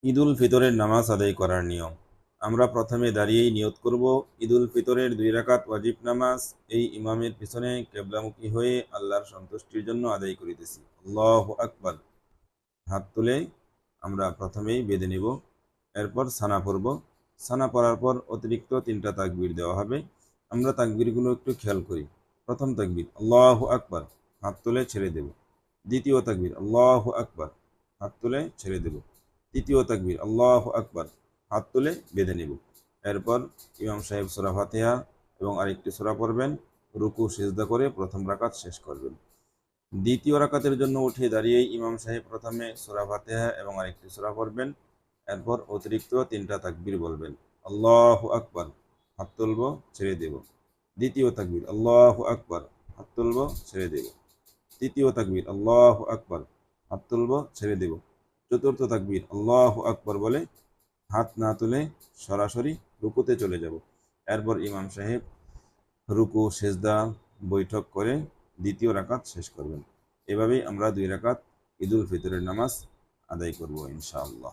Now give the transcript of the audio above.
ঈদুল ফিতরের নামাজ আদায় করার নিয়ম। আমরা প্রথমে দাঁড়িয়েই নিয়ত করব, ঈদুল ফিতরের 2 রাকাত ওয়াজিব নামাজ এই ইমামের পিছনে কেবলামুখী হয়ে আল্লাহর সন্তুষ্টির জন্য আদায় করিতেছি। আল্লাহু আকবার। হাত তুলে আমরা প্রথমেই বেঁধে নিব, এরপর সানা পড়ব। সানা পড়ার পর অতিরিক্ত 3টা তাকবীর দেওয়া হবে। আমরা তাকবীরগুলো একটু খেয়াল করি। প্রথম তাকবীর আল্লাহু আকবার, হাত তুলে ছেড়ে দেব। দ্বিতীয় তাকবীর আল্লাহু আকবার, হাত তুলে ছেড়ে দেব। তৃতীয় তাকবীর আল্লাহু আকবার, হাত তুলে বেঁধে নেব। এরপর ইমাম সাহেব সূরা ফাতিহা এবং আরেকটি সূরা পড়বেন, রুকু সিজদা করে প্রথম রাকাত শেষ করবেন। দ্বিতীয় রাকাতের জন্য উঠে দাঁড়িয়েই ইমাম সাহেব প্রথমে সূরা ফাতিহা এবং আরেকটি সূরা পড়বেন। এরপর অতিরিক্ত 3টা তাকবীর বলবেন। আল্লাহু আকবার, হাত তুলব, ছেড়ে দেব। দ্বিতীয় তাকবীর আল্লাহু আকবার, হাত তুলব, ছেড়ে দেব। তৃতীয় তাকবীর আল্লাহু আকবার, হাত তুলব, ছেড়ে দেব। চতুর্থ তাকবীর আল্লাহু আকবার বলে হাত না তুলে সরাসরি রুকুতে চলে যাব। এরপর ইমাম সাহেব রুকু সেজদা বৈঠক করে দ্বিতীয় রাকাত শেষ করবেন। এভাবেই আমরা 2 রাকাত ঈদুল ফিতরের নামাজ আদায় করব ইনশাআল্লাহ।